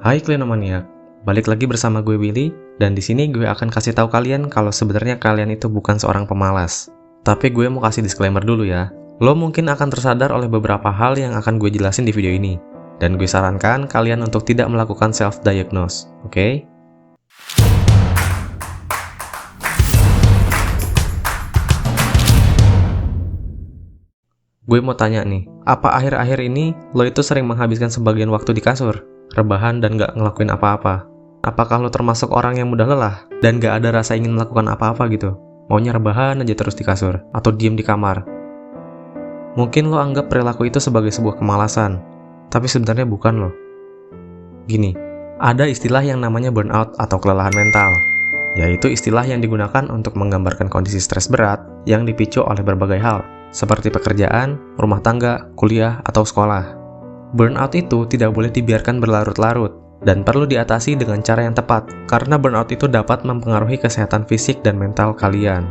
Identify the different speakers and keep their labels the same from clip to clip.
Speaker 1: Hai Klinomaniak, balik lagi bersama gue Willy, dan di sini gue akan kasih tahu kalian kalau sebenarnya kalian itu bukan seorang pemalas. Tapi gue mau kasih disclaimer dulu ya. Lo mungkin akan tersadar oleh beberapa hal yang akan gue jelasin di video ini, dan gue sarankan kalian untuk tidak melakukan self-diagnose, oke? Gue mau tanya nih, apa akhir-akhir ini lo itu sering menghabiskan sebagian waktu di kasur, rebahan dan gak ngelakuin apa-apa? Apakah lo termasuk orang yang mudah lelah dan gak ada rasa ingin melakukan apa-apa gitu? Maunya rebahan aja terus di kasur atau diem di kamar? Mungkin lo anggap perilaku itu sebagai sebuah kemalasan, tapi sebenarnya bukan lo. Gini, ada istilah yang namanya burnout atau kelelahan mental, yaitu istilah yang digunakan untuk menggambarkan kondisi stres berat yang dipicu oleh berbagai hal, seperti pekerjaan, rumah tangga, kuliah, atau sekolah. Burnout itu tidak boleh dibiarkan berlarut-larut, dan perlu diatasi dengan cara yang tepat, karena burnout itu dapat mempengaruhi kesehatan fisik dan mental kalian.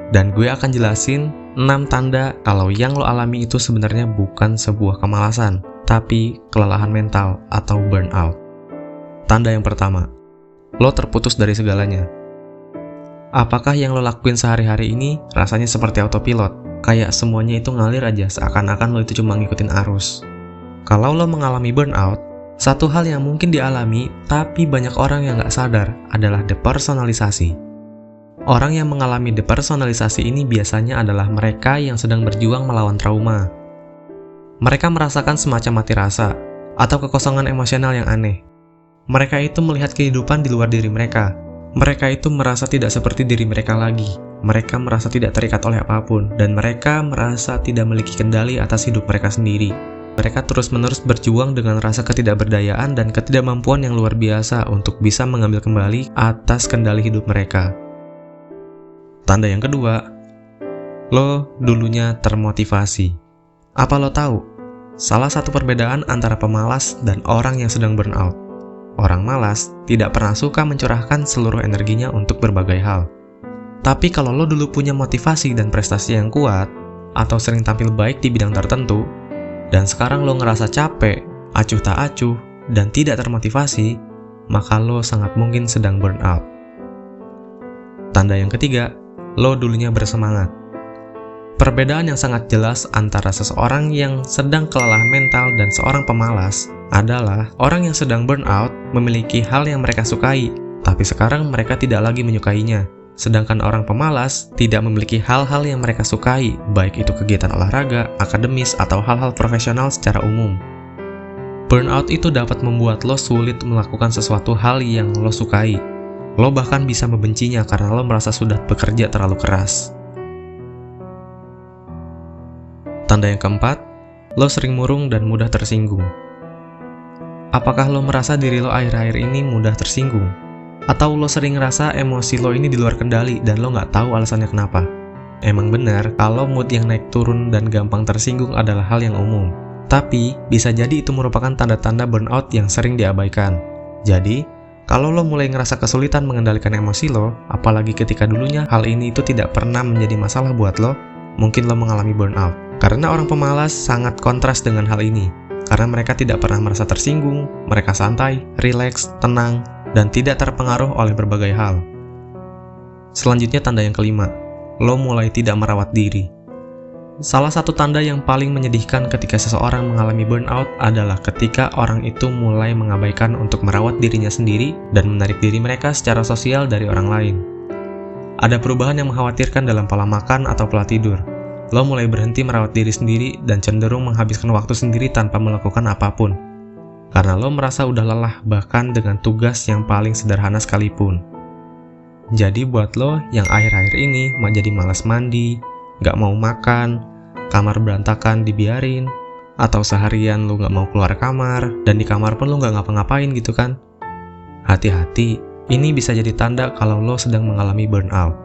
Speaker 1: Dan gue akan jelasin 6 tanda kalau yang lo alami itu sebenarnya bukan sebuah kemalasan, tapi kelelahan mental atau burnout. Tanda yang pertama, lo terputus dari segalanya. Apakah yang lo lakuin sehari-hari ini rasanya seperti autopilot? Kayak semuanya itu ngalir aja seakan-akan lo itu cuma ngikutin arus. Kalau lo mengalami burnout, satu hal yang mungkin dialami tapi banyak orang yang gak sadar adalah depersonalisasi. Orang yang mengalami depersonalisasi ini biasanya adalah mereka yang sedang berjuang melawan trauma. Mereka merasakan semacam mati rasa atau kekosongan emosional yang aneh. Mereka itu melihat kehidupan di luar diri mereka. Mereka itu merasa tidak seperti diri mereka lagi. Mereka merasa tidak terikat oleh apapun, dan mereka merasa tidak memiliki kendali atas hidup mereka sendiri. Mereka terus-menerus berjuang dengan rasa ketidakberdayaan dan ketidakmampuan yang luar biasa untuk bisa mengambil kembali atas kendali hidup mereka. Tanda yang kedua, lo dulunya termotivasi. Apa lo tahu? Salah satu perbedaan antara pemalas dan orang yang sedang burnout. Orang malas tidak pernah suka mencurahkan seluruh energinya untuk berbagai hal. Tapi kalau lo dulu punya motivasi dan prestasi yang kuat, atau sering tampil baik di bidang tertentu, dan sekarang lo ngerasa capek, acuh tak acuh, dan tidak termotivasi, maka lo sangat mungkin sedang burnout. Tanda yang ketiga, lo dulunya bersemangat. Perbedaan yang sangat jelas antara seseorang yang sedang kelelahan mental dan seorang pemalas adalah orang yang sedang burnout memiliki hal yang mereka sukai, tapi sekarang mereka tidak lagi menyukainya. Sedangkan orang pemalas tidak memiliki hal-hal yang mereka sukai, baik itu kegiatan olahraga, akademis, atau hal-hal profesional secara umum. Burnout itu dapat membuat lo sulit melakukan sesuatu hal yang lo sukai. Lo bahkan bisa membencinya karena lo merasa sudah bekerja terlalu keras. Tanda yang keempat, lo sering murung dan mudah tersinggung. Apakah lo merasa diri lo akhir-akhir ini mudah tersinggung? Atau lo sering ngerasa emosi lo ini di luar kendali dan lo nggak tahu alasannya kenapa? Emang benar kalau mood yang naik turun dan gampang tersinggung adalah hal yang umum. Tapi, bisa jadi itu merupakan tanda-tanda burnout yang sering diabaikan. Jadi, kalau lo mulai ngerasa kesulitan mengendalikan emosi lo, apalagi ketika dulunya hal ini itu tidak pernah menjadi masalah buat lo, mungkin lo mengalami burnout. Karena orang pemalas sangat kontras dengan hal ini. Karena mereka tidak pernah merasa tersinggung, mereka santai, rileks, tenang, dan tidak terpengaruh oleh berbagai hal. Selanjutnya tanda yang kelima, lo mulai tidak merawat diri. Salah satu tanda yang paling menyedihkan ketika seseorang mengalami burnout adalah ketika orang itu mulai mengabaikan untuk merawat dirinya sendiri dan menarik diri mereka secara sosial dari orang lain. Ada perubahan yang mengkhawatirkan dalam pola makan atau pola tidur. Lo mulai berhenti merawat diri sendiri dan cenderung menghabiskan waktu sendiri tanpa melakukan apapun. Karena lo merasa udah lelah bahkan dengan tugas yang paling sederhana sekalipun. Jadi buat lo yang akhir-akhir ini jadi malas mandi, gak mau makan, kamar berantakan dibiarin, atau seharian lo gak mau keluar kamar, dan di kamar pun lo gak ngapa-ngapain gitu kan? Hati-hati, ini bisa jadi tanda kalau lo sedang mengalami burnout.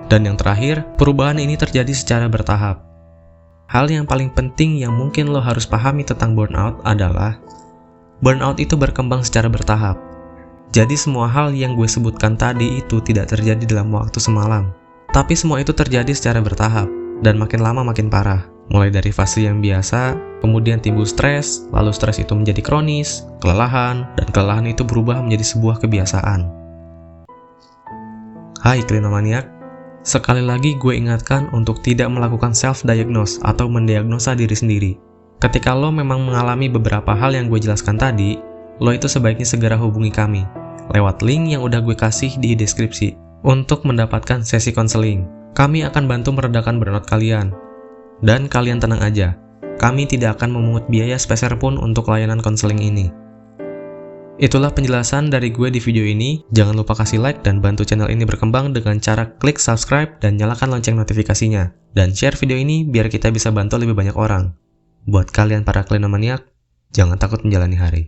Speaker 1: Dan yang terakhir, perubahan ini terjadi secara bertahap. Hal yang paling penting yang mungkin lo harus pahami tentang burnout adalah burnout itu berkembang secara bertahap. Jadi semua hal yang gue sebutkan tadi itu tidak terjadi dalam waktu semalam. Tapi semua itu terjadi secara bertahap, dan makin lama makin parah. Mulai dari fase yang biasa, kemudian timbul stres, lalu stres itu menjadi kronis, kelelahan, dan kelelahan itu berubah menjadi sebuah kebiasaan. Hai klinomaniak, sekali lagi gue ingatkan untuk tidak melakukan self-diagnose atau mendiagnosa diri sendiri. Ketika lo memang mengalami beberapa hal yang gue jelaskan tadi, lo itu sebaiknya segera hubungi kami lewat link yang udah gue kasih di deskripsi untuk mendapatkan sesi konseling. Kami akan bantu meredakan burnout kalian. Dan kalian tenang aja, kami tidak akan memungut biaya sepeser pun untuk layanan konseling ini. Itulah penjelasan dari gue di video ini. Jangan lupa kasih like dan bantu channel ini berkembang dengan cara klik subscribe dan nyalakan lonceng notifikasinya. Dan share video ini biar kita bisa bantu lebih banyak orang. Buat kalian para klinomaniak, jangan takut menjalani hari.